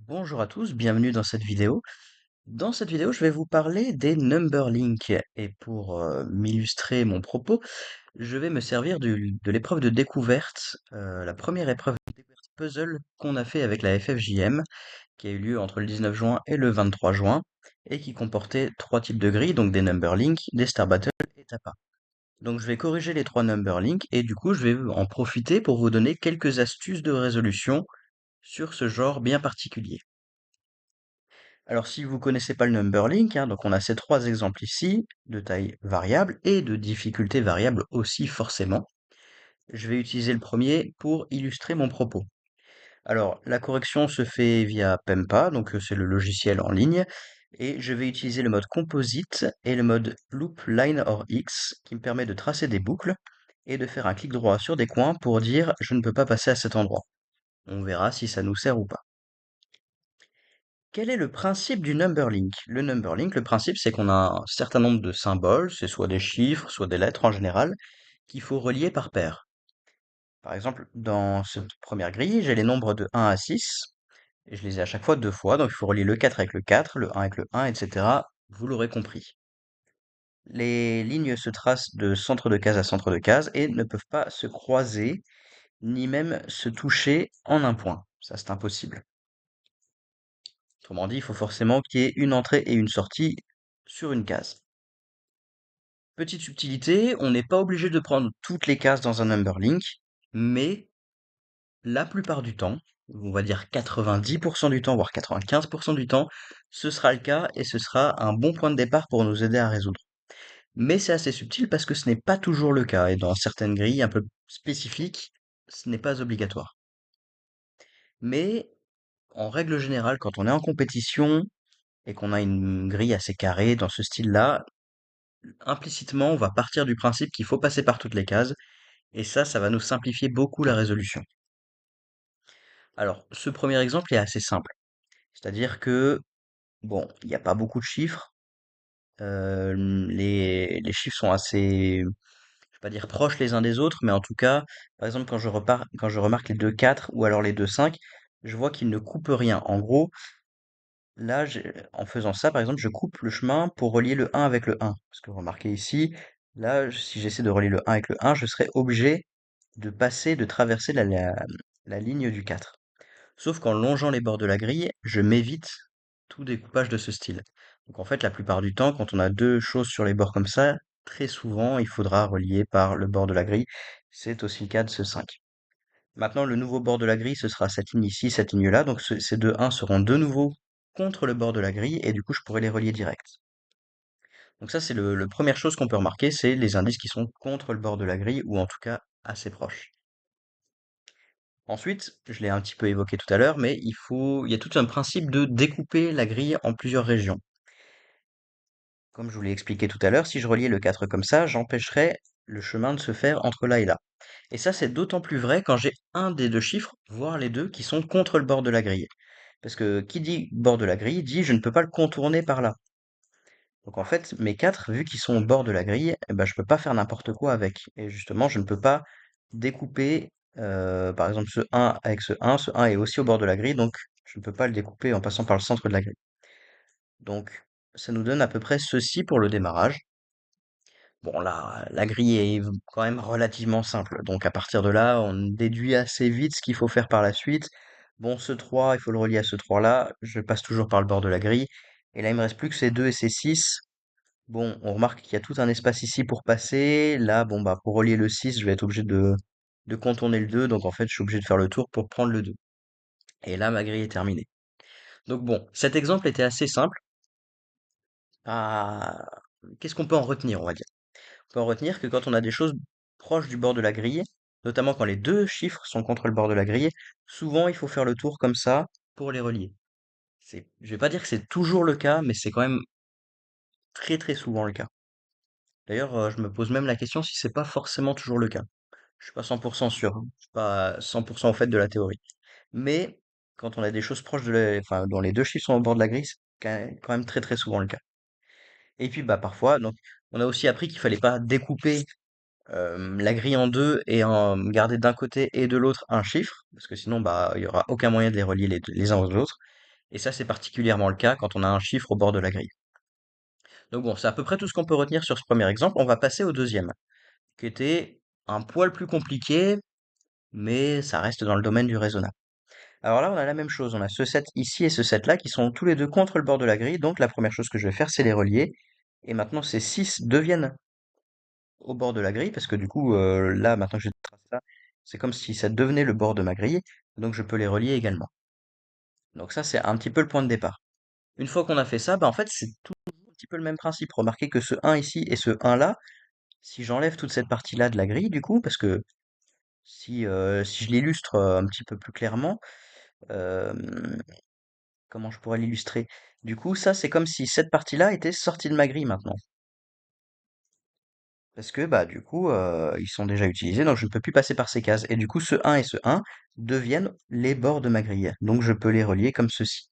Bonjour à tous, bienvenue dans cette vidéo. Dans cette vidéo, je vais vous parler des number links et pour m'illustrer mon propos, je vais me servir de l'épreuve de découverte, la première épreuve de découverte puzzle qu'on a fait avec la FFJM, qui a eu lieu entre le 19 juin et le 23 juin, et qui comportait trois types de grilles, donc des number links, des star battles et Tapa. Donc je vais corriger les trois number links et du coup je vais en profiter pour vous donner quelques astuces de résolution sur ce genre bien particulier. Alors, si vous connaissez pas le numberlink, donc on a ces trois exemples ici, de taille variable et de difficulté variable aussi forcément. Je vais utiliser le premier pour illustrer mon propos. Alors, la correction se fait via Pempa, donc c'est le logiciel en ligne, et je vais utiliser le mode composite et le mode loop line or X qui me permet de tracer des boucles et de faire un clic droit sur des coins pour dire je ne peux pas passer à cet endroit. On verra si ça nous sert ou pas. Quel est le principe du number link? Le number link, le principe, c'est qu'on a un certain nombre de symboles, c'est soit des chiffres, soit des lettres en général, qu'il faut relier par paire. Par exemple, dans cette première grille, j'ai les nombres de 1 à 6, et je les ai à chaque fois deux fois, donc il faut relier le 4 avec le 4, le 1 avec le 1, etc. Vous l'aurez compris. Les lignes se tracent de centre de case à centre de case et ne peuvent pas se croiser, ni même se toucher en un point. Ça, c'est impossible. Autrement dit, il faut forcément qu'il y ait une entrée et une sortie sur une case. Petite subtilité, on n'est pas obligé de prendre toutes les cases dans un number link, mais la plupart du temps, on va dire 90% du temps, voire 95% du temps, ce sera le cas et ce sera un bon point de départ pour nous aider à résoudre. Mais c'est assez subtil parce que ce n'est pas toujours le cas et dans certaines grilles un peu spécifiques, ce n'est pas obligatoire. Mais en règle générale, quand on est en compétition et qu'on a une grille assez carrée dans ce style-là, implicitement, on va partir du principe qu'il faut passer par toutes les cases. Et ça va nous simplifier beaucoup la résolution. Alors, ce premier exemple est assez simple. C'est-à-dire que, bon, il n'y a pas beaucoup de chiffres. Les chiffres sont assez, je vais pas dire proches les uns des autres, mais en tout cas, par exemple, quand je remarque les deux 4 ou alors les deux 5, je vois qu'ils ne coupent rien. En gros, là, en faisant ça, par exemple, je coupe le chemin pour relier le 1 avec le 1. Parce que remarquez ici, là, si j'essaie de relier le 1 avec le 1, je serais obligé de traverser la ligne du 4. Sauf qu'en longeant les bords de la grille, je m'évite tout découpage de ce style. Donc en fait, la plupart du temps, quand on a deux choses sur les bords comme ça, très souvent, il faudra relier par le bord de la grille. C'est aussi le cas de ce 5. Maintenant, le nouveau bord de la grille, ce sera cette ligne ici, cette ligne-là. Donc ces deux 1 seront de nouveau contre le bord de la grille et du coup, je pourrai les relier direct. Donc ça, c'est le première chose qu'on peut remarquer, c'est les indices qui sont contre le bord de la grille ou en tout cas assez proches. Ensuite, je l'ai un petit peu évoqué tout à l'heure, mais il y a tout un principe de découper la grille en plusieurs régions. Comme je vous l'ai expliqué tout à l'heure, si je reliais le 4 comme ça, j'empêcherais le chemin de se faire entre là et là. Et ça, c'est d'autant plus vrai quand j'ai un des deux chiffres, voire les deux, qui sont contre le bord de la grille. Parce que qui dit bord de la grille dit je ne peux pas le contourner par là. Donc en fait, mes 4, vu qu'ils sont au bord de la grille, eh ben, je peux pas faire n'importe quoi avec. Et justement, je ne peux pas découper, par exemple, ce 1 avec ce 1. Ce 1 est aussi au bord de la grille, donc je ne peux pas le découper en passant par le centre de la grille. Donc ça nous donne à peu près ceci pour le démarrage. Bon, la grille est quand même relativement simple. Donc à partir de là, on déduit assez vite ce qu'il faut faire par la suite. Bon, ce 3, il faut le relier à ce 3-là. Je passe toujours par le bord de la grille. Et là, il me reste plus que ces 2 et ces 6. Bon, on remarque qu'il y a tout un espace ici pour passer. Là, bon, bah, pour relier le 6, je vais être obligé de contourner le 2. Donc, en fait, je suis obligé de faire le tour pour prendre le 2. Et là, ma grille est terminée. Donc, bon, cet exemple était assez simple. Ah, qu'est-ce qu'on peut en retenir, on va dire? On peut en retenir que quand on a des choses proches du bord de la grille, notamment quand les deux chiffres sont contre le bord de la grille, souvent, il faut faire le tour comme ça pour les relier. Je vais pas dire que c'est toujours le cas, mais c'est quand même très très souvent le cas. D'ailleurs, je me pose même la question si c'est pas forcément toujours le cas. Je suis pas 100% sûr, hein. Je suis pas 100% au fait de la théorie. Mais quand on a des choses proches enfin, dont les deux chiffres sont au bord de la grille, c'est quand même très très souvent le cas. Et puis bah parfois, donc on a aussi appris qu'il fallait pas découper la grille en deux et en garder d'un côté et de l'autre un chiffre, parce que sinon bah il y aura aucun moyen de les relier les uns aux autres. Et ça, c'est particulièrement le cas quand on a un chiffre au bord de la grille. Donc bon, c'est à peu près tout ce qu'on peut retenir sur ce premier exemple. On va passer au deuxième, qui était un poil plus compliqué, mais ça reste dans le domaine du raisonnable. Alors là, on a la même chose. On a ce set ici et ce set là qui sont tous les deux contre le bord de la grille. Donc la première chose que je vais faire, c'est les relier. Et maintenant, ces 6 deviennent au bord de la grille, parce que du coup, là, maintenant que j'ai tracé ça, c'est comme si ça devenait le bord de ma grille. Donc je peux les relier également. Donc ça, c'est un petit peu le point de départ. Une fois qu'on a fait ça, bah en fait, c'est tout un petit peu le même principe. Remarquez que ce 1 ici et ce 1 là, si j'enlève toute cette partie-là de la grille, du coup, parce que si je l'illustre un petit peu plus clairement, euh, comment je pourrais l'illustrer? Du coup, ça, c'est comme si cette partie-là était sortie de ma grille maintenant. Parce que, bah, du coup, ils sont déjà utilisés, donc je ne peux plus passer par ces cases. Et du coup, ce 1 et ce 1 deviennent les bords de ma grille. Donc, je peux les relier comme ceci.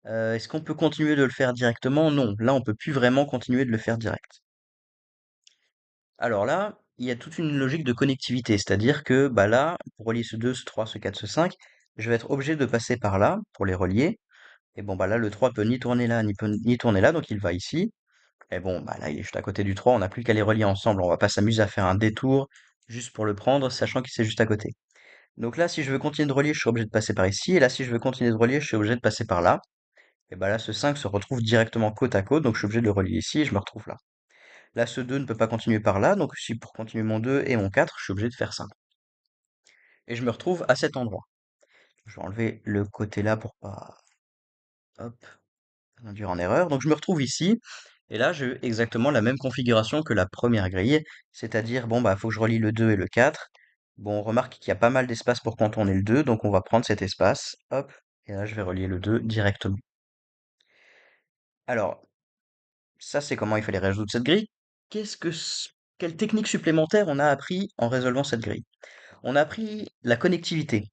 Est-ce qu'on peut continuer de le faire directement? Non. Là, on peut plus vraiment continuer de le faire direct. Alors là, il y a toute une logique de connectivité, c'est-à-dire que bah là, pour relier ce 2, ce 3, ce 4, ce 5, je vais être obligé de passer par là pour les relier. Et bon, bah là, le 3 peut ni tourner là, ni, peut, ni tourner là, donc il va ici. Et bon, bah là, il est juste à côté du 3, on n'a plus qu'à les relier ensemble. On va pas s'amuser à faire un détour juste pour le prendre, sachant qu'il c'est juste à côté. Donc là, si je veux continuer de relier, je suis obligé de passer par ici. Et là, si je veux continuer de relier, je suis obligé de passer par là. Et bah là, ce 5 se retrouve directement côte à côte, donc je suis obligé de le relier ici et je me retrouve là. Là, ce 2 ne peut pas continuer par là, donc si pour continuer mon 2 et mon 4, je suis obligé de faire ça. Et je me retrouve à cet endroit. Je vais enlever le côté là pour pas, hop, induire en erreur. Donc je me retrouve ici, et là j'ai exactement la même configuration que la première grille, c'est-à-dire, bon bah faut que je relie le 2 et le 4. Bon, on remarque qu'il y a pas mal d'espace pour contourner le 2, donc on va prendre cet espace, hop, et là je vais relier le 2 directement. Alors, ça c'est comment il fallait résoudre cette grille. Quelle technique supplémentaire on a appris en résolvant cette grille? On a appris la connectivité.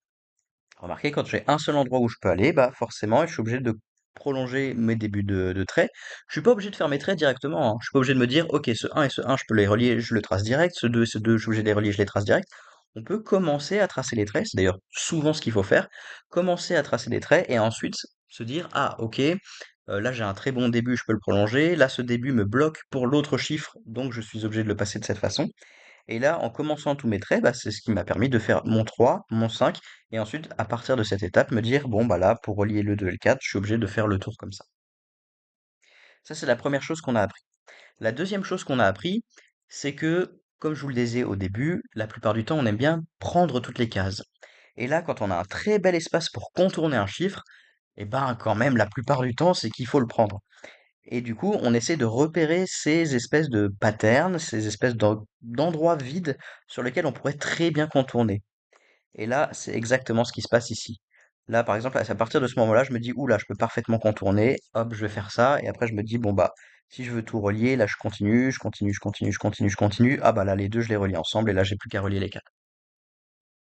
Remarquez, quand j'ai un seul endroit où je peux aller, bah forcément, je suis obligé de prolonger mes débuts de traits. Je suis pas obligé de faire mes traits directement, hein. Je suis pas obligé de me dire, ok, ce 1 et ce 1, je peux les relier, je le trace direct. Ce 2 et ce 2, je suis obligé de les relier, je les trace direct. On peut commencer à tracer les traits. C'est d'ailleurs souvent ce qu'il faut faire. Commencer à tracer des traits et ensuite se dire, ah, ok, là j'ai un très bon début, je peux le prolonger. Là, ce début me bloque pour l'autre chiffre, donc je suis obligé de le passer de cette façon. Et là, en commençant tous mes traits, bah, c'est ce qui m'a permis de faire mon 3, mon 5, et ensuite, à partir de cette étape, me dire, bon, bah là, pour relier le 2 et le 4, je suis obligé de faire le tour comme ça. Ça, c'est la première chose qu'on a appris. La deuxième chose qu'on a appris, c'est que, comme je vous le disais au début, la plupart du temps, on aime bien prendre toutes les cases. Et là, quand on a un très bel espace pour contourner un chiffre, et ben, quand même, la plupart du temps, c'est qu'il faut le prendre. Et du coup, on essaie de repérer ces espèces de patterns, ces espèces d'endroits vides sur lesquels on pourrait très bien contourner. Et là, c'est exactement ce qui se passe ici. Là, par exemple, à partir de ce moment-là, je me dis, oula, je peux parfaitement contourner, hop, je vais faire ça, et après je me dis, bon bah, si je veux tout relier, là je continue, je continue, je continue, je continue, je continue, ah bah là les deux, je les relie ensemble, et là j'ai plus qu'à relier les quatre.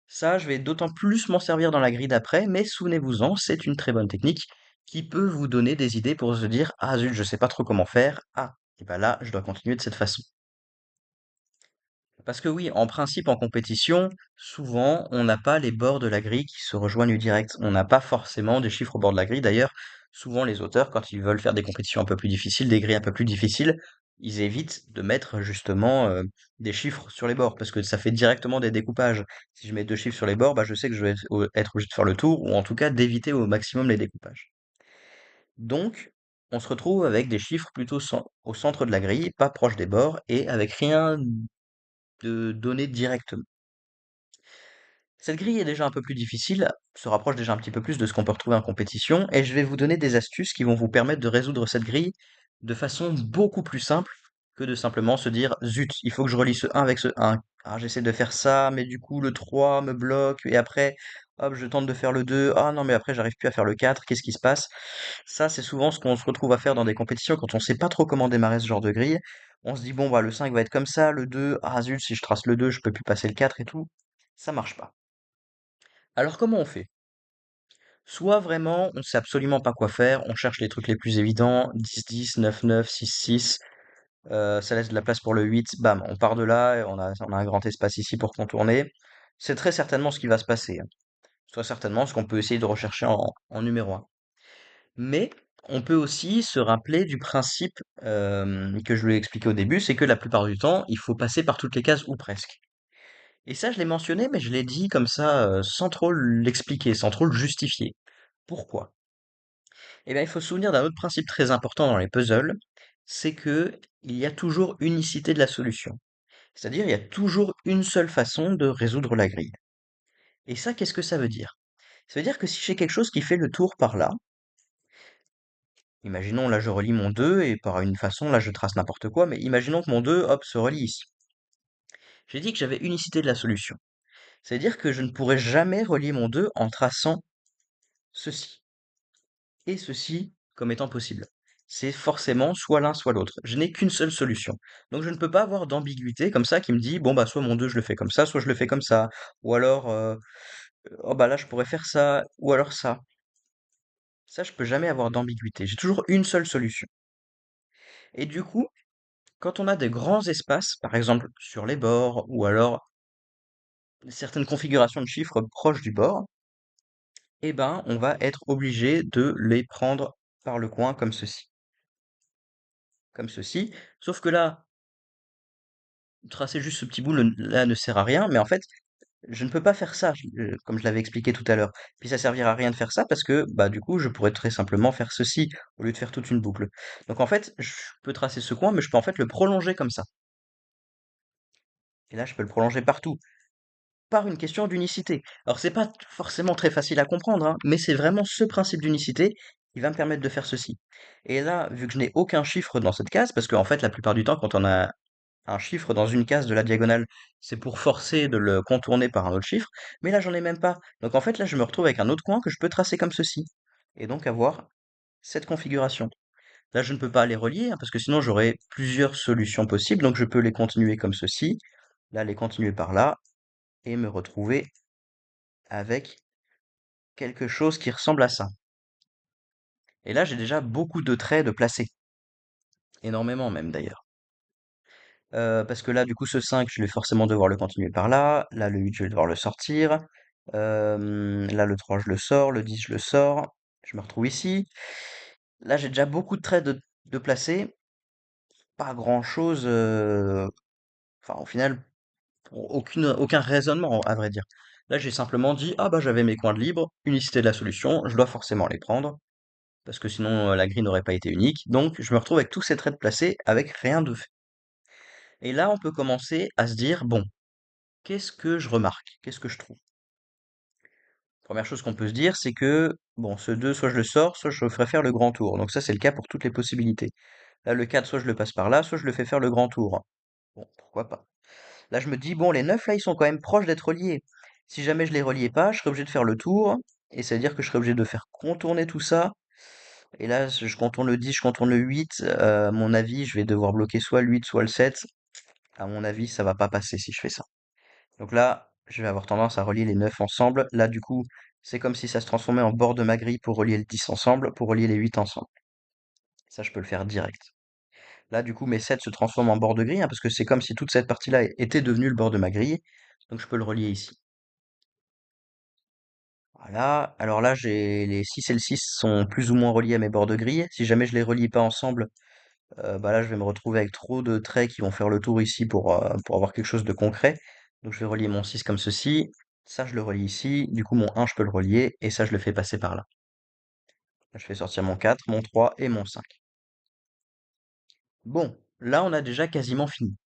Ça, je vais d'autant plus m'en servir dans la grille d'après, mais souvenez-vous-en, c'est une très bonne technique qui peut vous donner des idées pour se dire, ah zut, je sais pas trop comment faire, ah, et bah là, je dois continuer de cette façon. Parce que oui, en principe, en compétition, souvent, on n'a pas les bords de la grille qui se rejoignent direct. On n'a pas forcément des chiffres au bord de la grille. D'ailleurs, souvent, les auteurs, quand ils veulent faire des compétitions un peu plus difficiles, des grilles un peu plus difficiles, ils évitent de mettre justement des chiffres sur les bords, parce que ça fait directement des découpages. Si je mets deux chiffres sur les bords, bah, je sais que je vais être obligé de faire le tour, ou en tout cas d'éviter au maximum les découpages. Donc, on se retrouve avec des chiffres plutôt au centre de la grille, pas proche des bords, et avec rien de donné directement. Cette grille est déjà un peu plus difficile, se rapproche déjà un petit peu plus de ce qu'on peut retrouver en compétition, et je vais vous donner des astuces qui vont vous permettre de résoudre cette grille de façon beaucoup plus simple que de simplement se dire zut, il faut que je relie ce 1 avec ce 1. Ah, j'essaie de faire ça, mais du coup le 3 me bloque, et après, hop, je tente de faire le 2. Ah non, mais après j'arrive plus à faire le 4, qu'est-ce qui se passe? Ça, c'est souvent ce qu'on se retrouve à faire dans des compétitions quand on sait pas trop comment démarrer ce genre de grille. On se dit, bon, bah, le 5 va être comme ça, le 2, ah zut, si je trace le 2, je peux plus passer le 4 et tout. Ça marche pas. Alors comment on fait? Soit vraiment, on sait absolument pas quoi faire, on cherche les trucs les plus évidents, 10-10, 9-9, 6-6, ça laisse de la place pour le 8, bam, on part de là, et on a un grand espace ici pour contourner. C'est très certainement ce qui va se passer, hein. soit certainement ce qu'on peut essayer de rechercher en numéro un. Mais on peut aussi se rappeler du principe que je voulais expliquer au début, c'est que la plupart du temps, il faut passer par toutes les cases ou presque. Et ça, je l'ai mentionné, mais je l'ai dit comme ça, sans trop l'expliquer, sans trop le justifier. Pourquoi? Eh bien, il faut se souvenir d'un autre principe très important dans les puzzles, c'est que il y a toujours unicité de la solution. C'est-à-dire, il y a toujours une seule façon de résoudre la grille. Et ça, qu'est-ce que ça veut dire? Ça veut dire que si j'ai quelque chose qui fait le tour par là, imaginons là je relie mon 2 et par une façon, là je trace n'importe quoi, mais imaginons que mon 2, hop, se relie ici. J'ai dit que j'avais unicité de la solution. C'est-à-dire que je ne pourrais jamais relier mon 2 en traçant ceci et ceci comme étant possible. C'est forcément soit l'un soit l'autre. Je n'ai qu'une seule solution. Donc je ne peux pas avoir d'ambiguïté comme ça qui me dit, bon bah soit mon 2 je le fais comme ça, soit je le fais comme ça. Ou alors, oh bah là je pourrais faire ça, ou alors ça. Ça, je peux jamais avoir d'ambiguïté. J'ai toujours une seule solution. Et du coup, quand on a des grands espaces, par exemple sur les bords, ou alors certaines configurations de chiffres proches du bord, eh ben, on va être obligé de les prendre par le coin comme ceci. Comme ceci. Sauf que là, tracer juste ce petit bout là ne sert à rien, mais en fait, je ne peux pas faire ça, comme je l'avais expliqué tout à l'heure. Puis ça servira à rien de faire ça parce que, bah, du coup, je pourrais très simplement faire ceci au lieu de faire toute une boucle. Donc en fait, je peux tracer ce coin, mais je peux en fait le prolonger comme ça. Et là, je peux le prolonger partout, par une question d'unicité. Alors c'est pas forcément très facile à comprendre, hein, mais c'est vraiment ce principe d'unicité qui va me permettre de faire ceci. Et là, vu que je n'ai aucun chiffre dans cette case, parce qu'en fait, la plupart du temps, quand on a un chiffre dans une case de la diagonale, c'est pour forcer de le contourner par un autre chiffre, mais là, j'en ai même pas. Donc en fait, là, je me retrouve avec un autre coin que je peux tracer comme ceci, et donc avoir cette configuration. Là, je ne peux pas les relier, hein, parce que sinon, j'aurais plusieurs solutions possibles, donc je peux les continuer comme ceci, là, les continuer par là, et me retrouver avec quelque chose qui ressemble à ça. Et là, j'ai déjà beaucoup de traits de placés, énormément même d'ailleurs. Parce que là, du coup, ce 5, je vais forcément devoir le continuer par là. Là, le 8, je vais devoir le sortir. Là, le 3, je le sors. Le 10, je le sors. Je me retrouve ici. Là, j'ai déjà beaucoup de traits de placés. Pas grand-chose. Enfin, au final, aucun raisonnement, à vrai dire. Là, j'ai simplement dit, ah bah j'avais mes coins de libre, unicité de la solution, je dois forcément les prendre, parce que sinon la grille n'aurait pas été unique. Donc, je me retrouve avec tous ces traits de placés avec rien de fait. Et là, on peut commencer à se dire, bon, qu'est-ce que je remarque? Qu'est-ce que je trouve? Première chose qu'on peut se dire, c'est que, bon, ce 2, soit je le sors, soit je le ferai faire le grand tour. Donc ça, c'est le cas pour toutes les possibilités. Là, le 4, soit je le passe par là, soit je le fais faire le grand tour. Bon, pourquoi pas. Là, je me dis, bon, les 9, là, ils sont quand même proches d'être reliés. Si jamais je les reliais pas, je serais obligé de faire le tour, et ça veut dire que je serais obligé de faire contourner tout ça. Et là, je contourne le 10, je contourne le 8. À mon avis, je vais devoir bloquer soit le 8, soit le 7. À mon avis, ça va pas passer si je fais ça. Donc là, je vais avoir tendance à relier les 9 ensemble. Là, du coup, c'est comme si ça se transformait en bord de ma grille pour relier le 10 ensemble, pour relier les 8 ensemble. Ça, je peux le faire direct. Là, du coup, mes 7 se transforment en bord de grille, hein, parce que c'est comme si toute cette partie-là était devenue le bord de ma grille. Donc, je peux le relier ici. Voilà. Alors là, j'ai les 6 et le 6 sont plus ou moins reliés à mes bords de grille. Si jamais je les relie pas ensemble, bah là, je vais me retrouver avec trop de traits qui vont faire le tour ici pour avoir quelque chose de concret. Donc je vais relier mon 6 comme ceci. Ça, je le relie ici. Du coup, mon 1, je peux le relier. Et ça, je le fais passer par là. Là, je fais sortir mon 4, mon 3 et mon 5. Bon, là, on a déjà quasiment fini.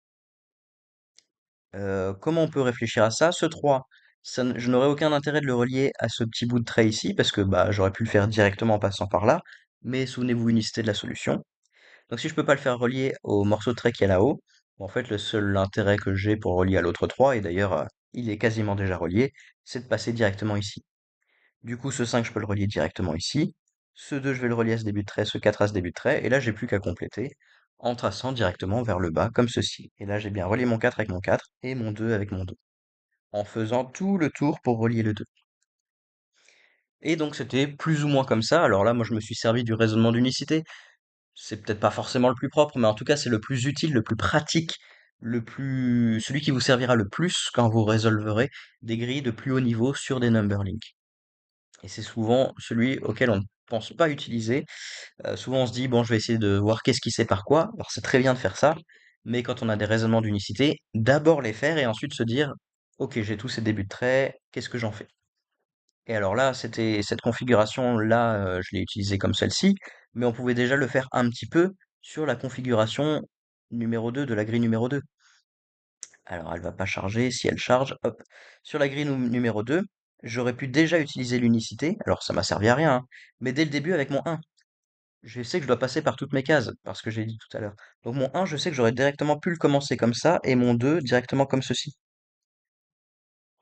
Comment on peut réfléchir à ça? Ce 3, je n'aurais aucun intérêt de le relier à ce petit bout de trait ici, parce que bah, j'aurais pu le faire directement en passant par là. Mais souvenez-vous, unicité de la solution. Donc si je peux pas le faire relier au morceau de trait qui est là-haut, bon, en fait le seul intérêt que j'ai pour relier à l'autre 3, et d'ailleurs il est quasiment déjà relié, c'est de passer directement ici. Du coup ce 5 je peux le relier directement ici, ce 2 je vais le relier à ce début de trait, ce 4 à ce début de trait, et là j'ai plus qu'à compléter en traçant directement vers le bas comme ceci. Et là j'ai bien relié mon 4 avec mon 4 et mon 2 avec mon 2, en faisant tout le tour pour relier le 2. Et donc c'était plus ou moins comme ça. Alors là moi je me suis servi du raisonnement d'unicité. C'est peut-être pas forcément le plus propre, mais en tout cas, c'est le plus utile, le plus pratique, celui qui vous servira le plus quand vous résolverez des grilles de plus haut niveau sur des number links. Et c'est souvent celui auquel on ne pense pas utiliser. Souvent on se dit, bon, je vais essayer de voir qu'est-ce qui sait par quoi. Alors c'est très bien de faire ça, mais quand on a des raisonnements d'unicité, d'abord les faire et ensuite se dire, ok, j'ai tous ces débuts de traits, qu'est-ce que j'en fais? Et alors là, c'était cette configuration-là, je l'ai utilisée comme celle-ci, mais on pouvait déjà le faire un petit peu sur la configuration numéro 2 de la grille numéro 2. Alors elle va pas charger, si elle charge, hop. Sur la grille numéro 2, j'aurais pu déjà utiliser l'unicité, alors ça m'a servi à rien, hein, mais dès le début avec mon 1. Je sais que je dois passer par toutes mes cases, parce que j'ai dit tout à l'heure. Donc mon 1, je sais que j'aurais directement pu le commencer comme ça, et mon 2 directement comme ceci.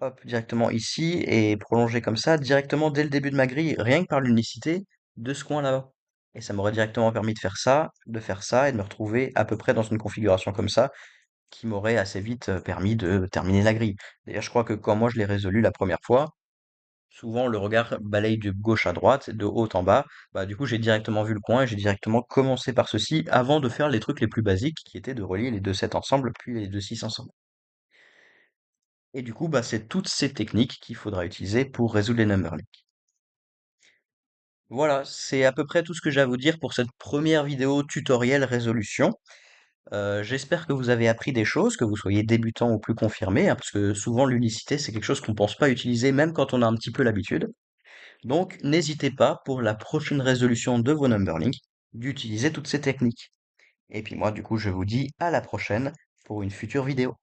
Hop, directement ici, et prolonger comme ça, directement dès le début de ma grille, rien que par l'unicité de ce coin là-bas. Et ça m'aurait directement permis de faire ça, et de me retrouver à peu près dans une configuration comme ça, qui m'aurait assez vite permis de terminer la grille. D'ailleurs, je crois que quand moi je l'ai résolu la première fois, souvent le regard balaye de gauche à droite, de haut en bas. Bah, du coup, j'ai directement vu le coin et j'ai directement commencé par ceci avant de faire les trucs les plus basiques qui étaient de relier les deux 7 ensemble, puis les deux 6 ensemble. Et du coup, bah, c'est toutes ces techniques qu'il faudra utiliser pour résoudre les number league. Voilà, c'est à peu près tout ce que j'ai à vous dire pour cette première vidéo tutoriel résolution. J'espère que vous avez appris des choses, que vous soyez débutant ou plus confirmé, hein, parce que souvent l'unicité, c'est quelque chose qu'on pense pas utiliser même quand on a un petit peu l'habitude. Donc, n'hésitez pas pour la prochaine résolution de vos numberlings d'utiliser toutes ces techniques. Et puis moi, du coup, je vous dis à la prochaine pour une future vidéo.